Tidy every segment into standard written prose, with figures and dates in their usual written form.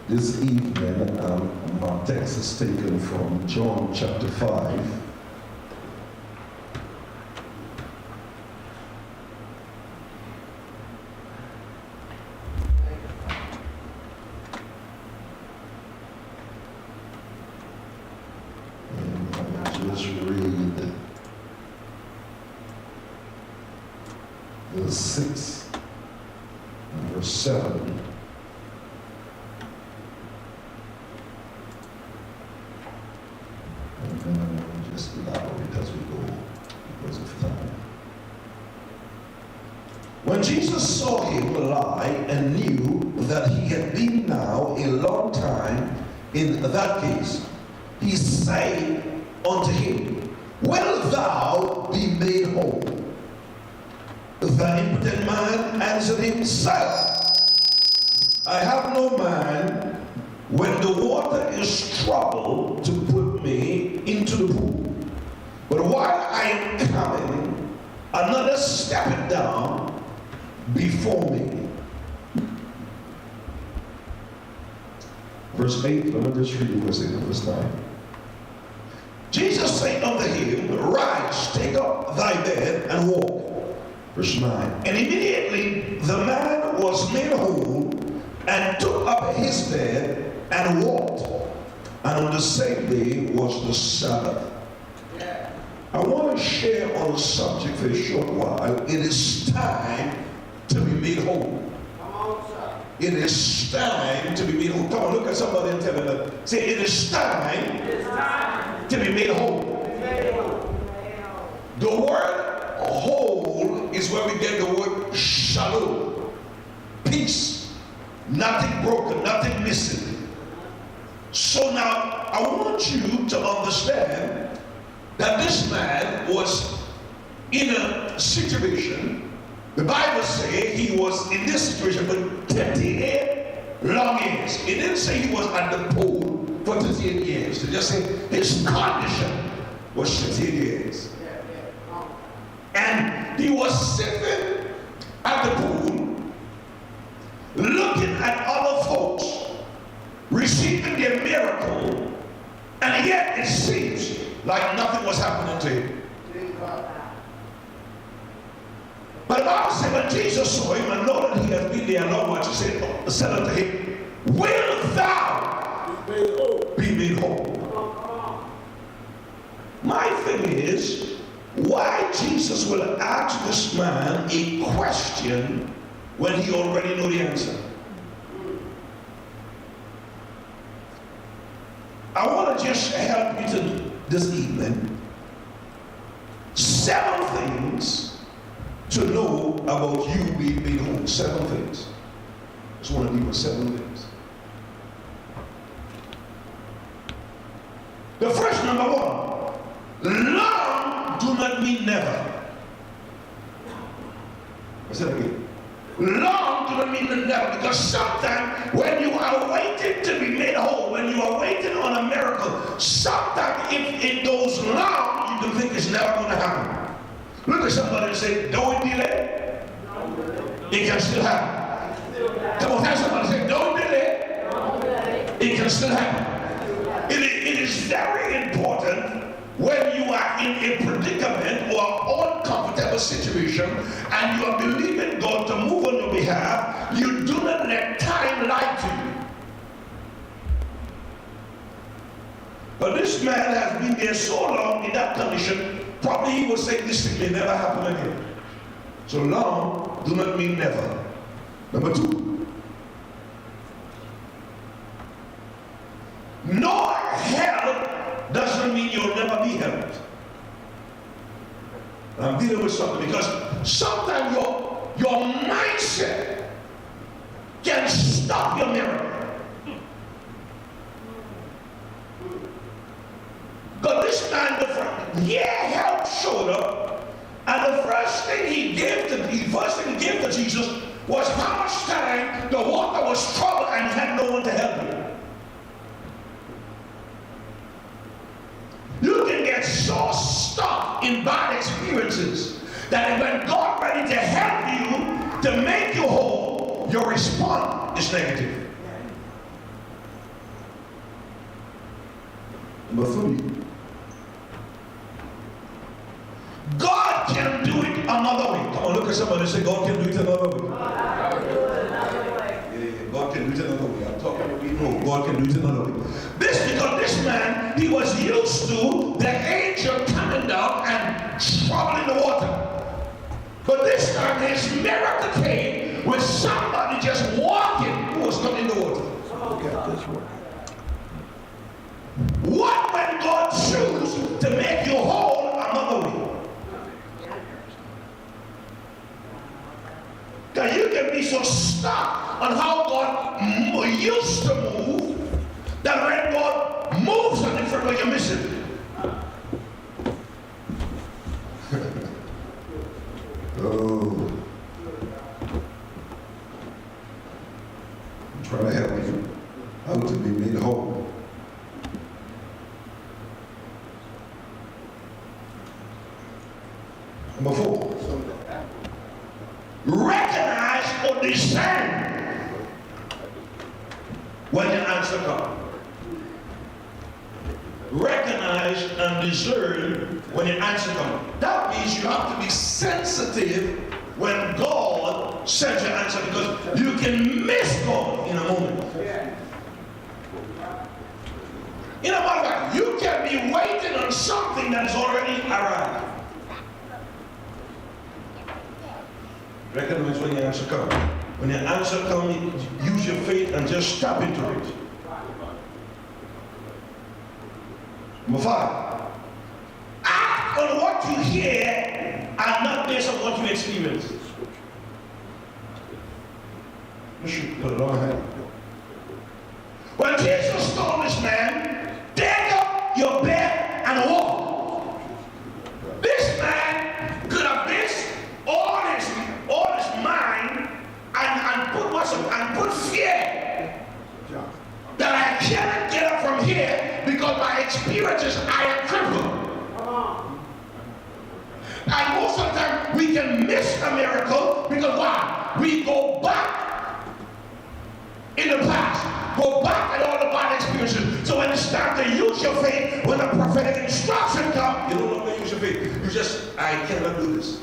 This evening, my text is taken from John chapter 5. And I'll just read verse 6 and verse 7. Just allow it as we go because of time. When Jesus saw him lie that he had been now a long time in that case, he said unto him, Wilt thou be made whole? The impotent man answered him, Sir, I have no man when the water is troubled to put me into the pool. But while I am coming, another steppeth down before me. Verse 8, let me just read verse 8 and verse 9. Jesus said unto him, Rise, take up thy bed and walk. Verse 9. And immediately the man was made whole and took up his bed and walked. And on the same day was the Sabbath. I want to share on a subject for a short while. It is time to be made whole. It is time to be made whole. Come on, look at somebody and tell them that. Say, it is time to be made whole. The word whole is where we get the word shalom. Peace. Nothing broken, nothing missing. So now, I want you to understand that this man was in a situation. The Bible says he was in this situation for 38 long years. It didn't say he was at the pool for 38 years. It just said his condition was 38 years. And he was sitting at the pool, looking at other folks receiving their miracle, and yet it seems like nothing was happening to him. But the Bible said when Jesus saw him and know that he had been there long much, he said unto him, Will thou be made whole? My thing is, why Jesus will ask this man a question when he already know the answer? I want to just help you to this evening 7 things to know about you being made whole. 7 things. I just want to deal with 7 things. The first, number 1, long do not mean never. I said it again. Long do not mean never, because sometimes when you are waiting to be made whole, when you are waiting on a miracle, sometimes if it goes long, you can think it's never going to happen. Look at somebody and say, don't delay. It can still happen. Come on, tell somebody, say, don't delay. It can still happen. It is very important when you are in a predicament or uncomfortable situation and you are believing God to move on your behalf, you do not let time lie to you. But this man has been there so long in that condition, probably he will say this thing may never happen again. So long do not mean never. Number 2. No help doesn't mean you'll never be helped. I'm dealing with something because sometimes your mindset can stop your miracle. But this man, help showed up, and the first thing he gave to Jesus was how much time the water was troubled and he had no one to help him. You can get so stuck in bad experiences that when God ready to help you to make you whole, your response is negative. Number 3. God can do it another way. Come on, look at somebody and say, God can do it another way. God can do it another way. I'm talking about people. No, God can do it another way. Because this man, he was used to the angel coming down and troubling the water. But this time his miracle came with somebody just walking who was not in the water. Look at this one. What when God chooses to make you whole another way? Because you can be so stuck on how God used to move, that when God moves a different way, you miss it. Oh. I'm trying to help you how to be made whole. Number 4. Recognize or discern when the answer comes. Recognize and discern when the answer comes. That means you have to be sensitive when God sends your answer, because you can miss God in a moment. In a matter of fact, you can be waiting on something that has already arrived. Recognize when the answer comes. When the answer comes, use your faith and just step into it. Number 5. Act on what you hear and not based on what you experience. Put it on hand. When Jesus told this man, take up your bed and walk, this man could have based all his mind and put fear that I cannot get up from here because my experiences I am crippled. And most of the time we can miss a miracle because why? We go back in the past, go back at all the bad experiences. So when it's time to use your faith, when a prophetic instruction comes, you don't know how to use your faith. You just, I cannot do this.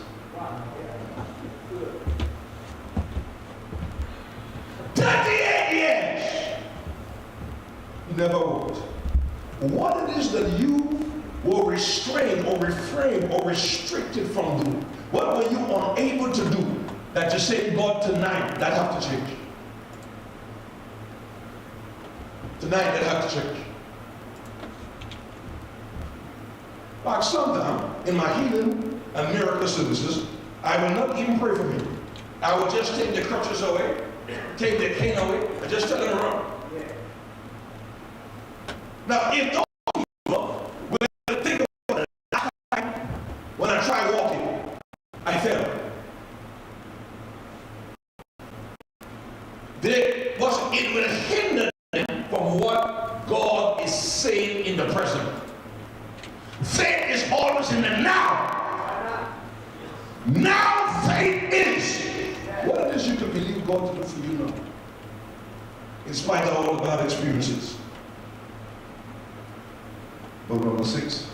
38 years, you never walked. What it is that you were restrained or refrained or restricted from doing? What were you unable to do that you say, God, tonight, that have to change? Tonight, that have to change. Like sometimes, in my healing and miracle services, I will not even pray for me. I will just take the crutches away, take the cane away, and just tell them to run. Now, if those people will think about it, when I tried walking, I fell. It will hinder them from what God is saying in the present. Faith is always in the now. Now faith is. What it is you can believe God to do for you now, in spite of all the bad experiences. But number 6.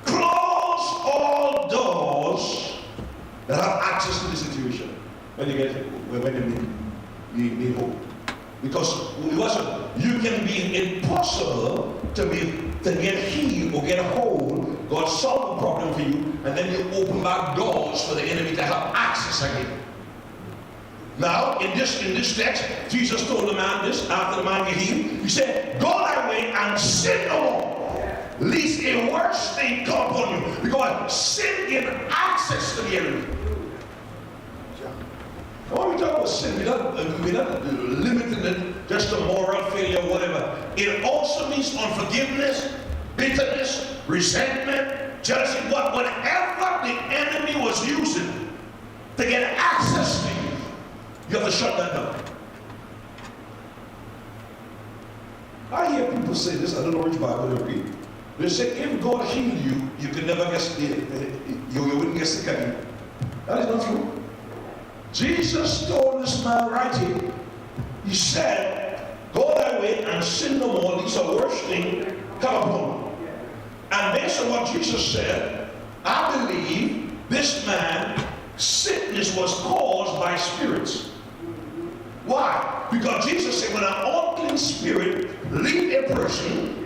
Close all doors that have access to the situation when you need hope. Because you can be impossible to get healed or get a hold. God solved the problem for you, and then you open back doors for the enemy to have access again. Now, in this text, Jesus told the man this after the man get healed. He said, "Go thy way and sin no more, lest a worse thing come upon you." Because sin gives access to the enemy. When we talk about sin, we're not limiting it just to moral failure or whatever. It also means unforgiveness, bitterness, resentment, jealousy, whatever the enemy was using to get access to you, you have to shut that down. I hear people say this, I don't know which Bible they read. They say if God healed you, you could never get you wouldn't get sick again. That is not true. Jesus told this man right here, he said, "Go thy way and sin no more, lest a worse thing come upon you." And based on what Jesus said, I believe this man's sickness was caused by spirits. Why? Because Jesus said when an unclean spirit leaves a person,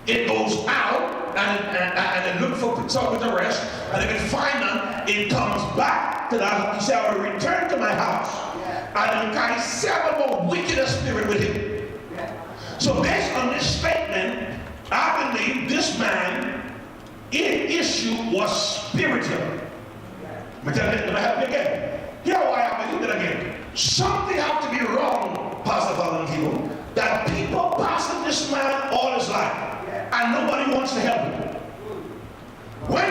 it goes out and it looks for some to rest, and if it finds them, it comes back to that. He said, "I will return to my house and carry 7 more wicked spirit with him." So based on this statement, man, issue was spiritual. Let me help you again. Here why I'm going to do it again. Something has to be wrong, Pastor Valentino, that people passing this man all his life, and nobody wants to help him. When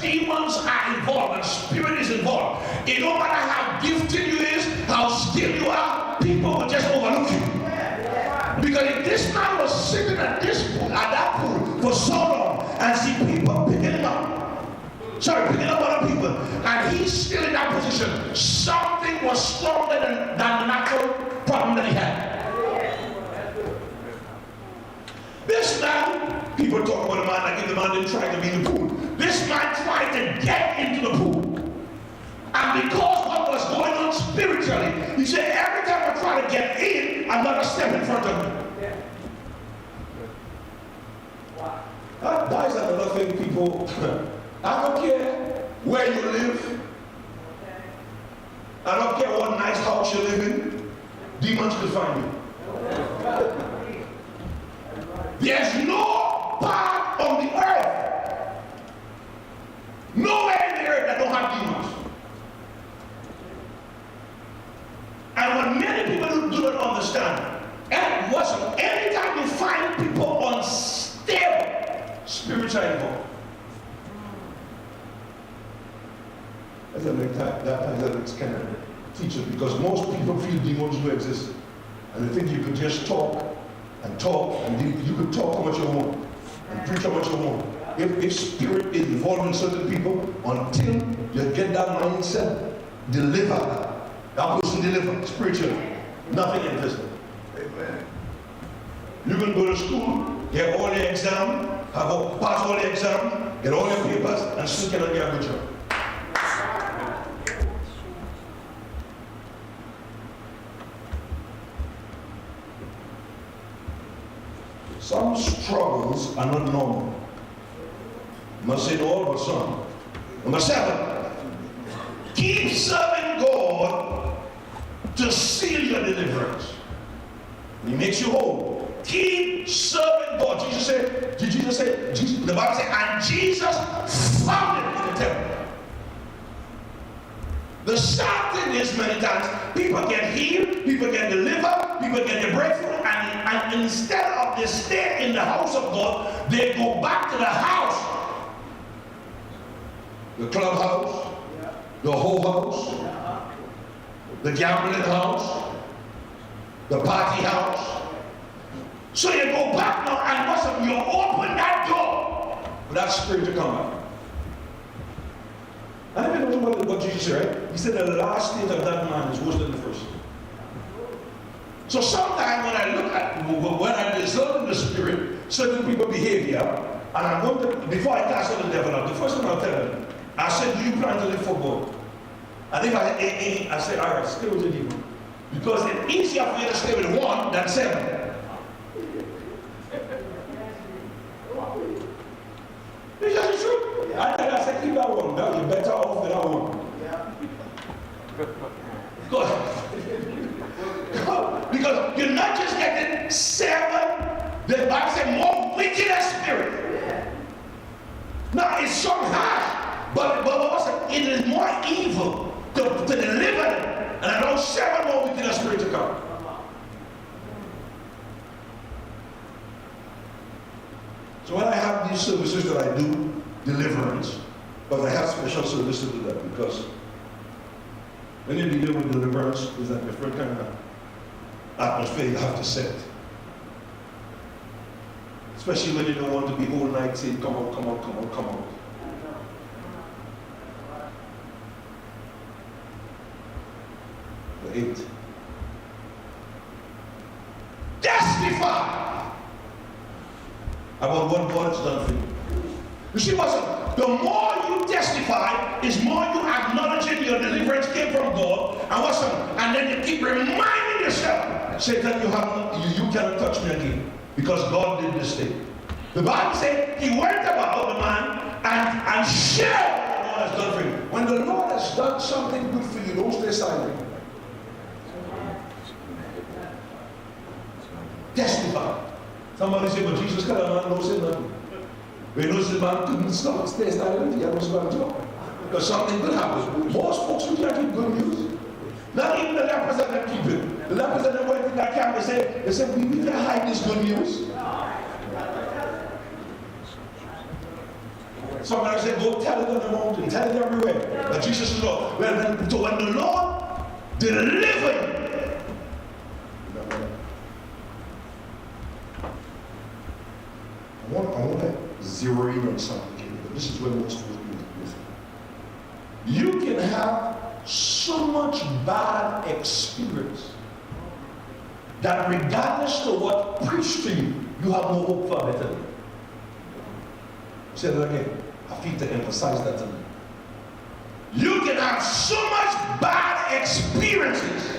demons are involved and spirit is involved, it don't matter how gifted you is, how skilled you are, people will just overlook you. Because if this man was sitting at that pool for so long and see people picking him up, picking up other people, and he's still in that position, something was stronger than the natural problem that he had. This man, people talk about the man like if the man didn't try to be in the pool. This man tried to get into the pool. And because what was going on spiritually, he said, every time I try to get in, another step in front of me. That is another thing, people. I don't care where you live. I don't care what nice house you live in. Demons will find you. There's no part on the earth, nowhere in the earth that don't have demons. And what many people do not understand, and anytime you find people unstable, spiritual involved. That's kind of teacher, because most people feel demons do exist, and they think you could just talk, and you could talk how much you want, and preach how much you want. If spirit is involved in certain people, until you get that mindset, deliver. That person delivered spiritually. Nothing invisible. Amen. You can go to school, get all the exam, pass all the exam, get all your papers, and still cannot get a good job. Some struggles are not normal. I must say all, but some. Number 7, keep serving God to seal your deliverance. He makes you whole. Keep serving God. The Bible said, and Jesus found it in the temple. The sad thing is, many times, people get healed, people get delivered, people get the breakthrough, and instead of they stay in the house of God, they go back to the house. The clubhouse, the whole house, the gambling house, the party house. So you go back now and you open that door for that spirit to come out. I don't even know what Jesus said, right? He said the last state of that man is worse than the first. So sometimes when I look at, when I discern the spirit, certain people behavior, and I'm going to, before I cast out the devil out, the first thing I'll tell them, I said, do you plan to live for God? And if I say, all right, stay with the demon. Because it's easier for you to stay with 1 than 7. It's just the truth. I said, keep that 1. Now you're better off with that 1. Because you're not just getting 7, the Bible says more wicked spirit. Now it's so harsh, but it is more evil to deliver them. And I know 7 more wicked spirits to come. So when I have these services that I do, deliverance, but I have special services to do that, because when you deal with deliverance, it's a different kind of atmosphere you have to set. Especially when you don't want to be all night saying, come on, come on, come on, come on. The 8. Testify about what God has done for you. You see what's the more you testify, is more you acknowledging your deliverance came from God, and then you keep reminding yourself, Satan, you cannot touch me again, because God did this thing. The Bible said he went about the man and shared what God has done for you. When the Lord has done something good for you, don't stay silent. Testify. Somebody say, but Jesus kind of man no say nothing. When no say man couldn't stop, stay silent, he had no smart job. Because something good happens. Most folks who can't keep good news. Not even the lepers that can keep it. The lepers that went in that camp, they said, we can't hide this good news. Somebody said, go tell it on the mountain, tell it everywhere. But Jesus is Lord. When the Lord delivered, I want to zero in on something. This is where most of us do. You can have so much bad experience that regardless of what preached to you, you have no hope for a better day. Say that again. I feel to emphasize that tonight. You can have so much bad experiences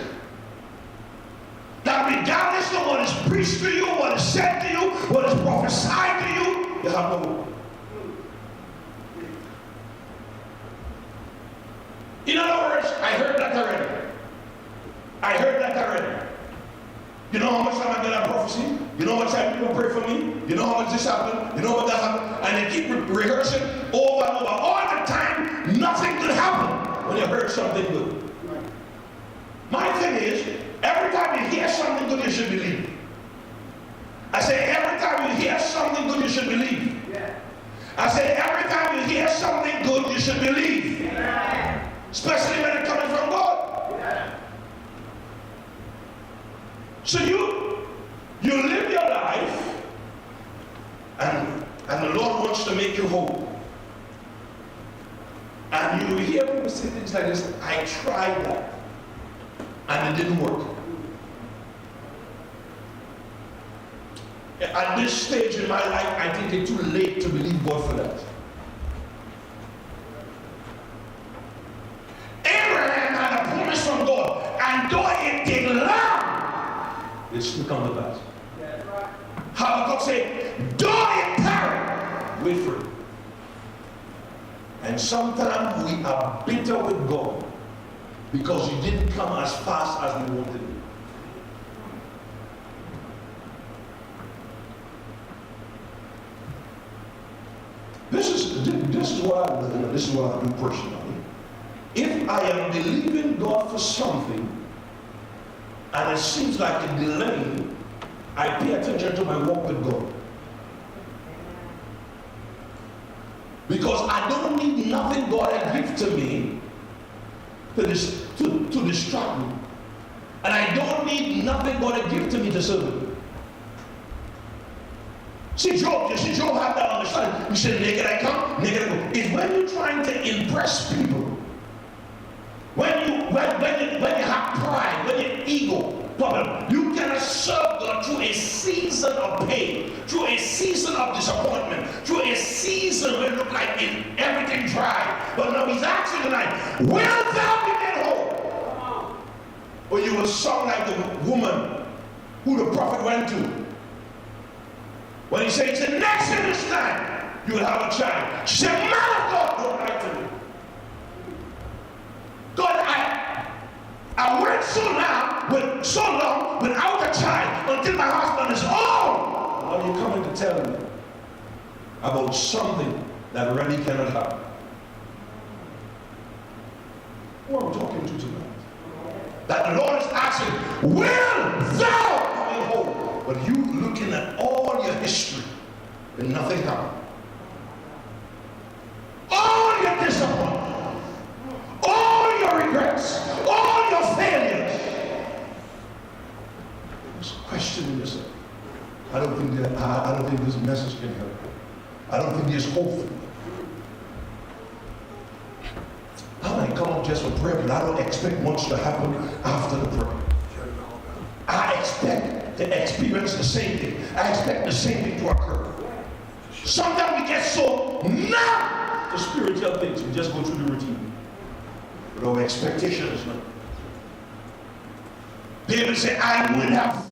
that regardless of what is preached to you, what is said to you, what is prophesied to you, you have no hope. In other words, I heard that already. I heard that already. You know how much time I get that prophecy? You know how much time people pray for me? You know how much this happened? You know what that happened? And they keep rehearsing over and over. All the time, nothing could happen when you heard something good. My thing is, every time you hear something good, you should believe. I say, every time you hear something good, you should believe. I say, every time you hear something good, you should believe. Especially when it's coming from God. So you live your life, and the Lord wants to make you whole. And you hear people say things like this, I tried that, and it didn't work. At this stage in my life, I think it's too late to believe God for that. Abraham had a promise from God, and though it take long, it still come to pass. Habakkuk said, though it tarry, wait for it. And sometimes we are bitter with God because He didn't come as fast as we wanted it. This is what I do personally. If I am believing God for something and it seems like a delay, I pay attention to my walk with God. Because I don't need nothing God had given to me to distract me. And I don't need nothing God had given to me to serve Him. See Job had that understanding. He said, naked I come, naked I go. It's when you're trying to impress people. When you have pride, when your ego problem, you cannot serve God through a season of pain, through a season of disappointment, through a season where it looked like everything dry. But now He's asking tonight, will thou be made whole? Or you will sound like the woman who the prophet went to. When he said, next in this time, you will have a child. She said, man of God, don't lie to me. God, I went so long without a child until my husband is old. Now you're coming to tell me about something that really cannot happen. Who are we talking to tonight? That the Lord is asking, will thou be whole? But you looking at all your history and nothing happened. All your disappointment, all your regrets, all your failures. Just questioning yourself. I don't think this message can help you. I don't think there's hope for you. I might come up just for prayer, but I don't expect much to happen after the prayer. I expect to experience the same thing. I expect the same thing to occur. Sometimes we get so numb to spiritual things, we just go through the routine. But our expectation is not. David said, I would have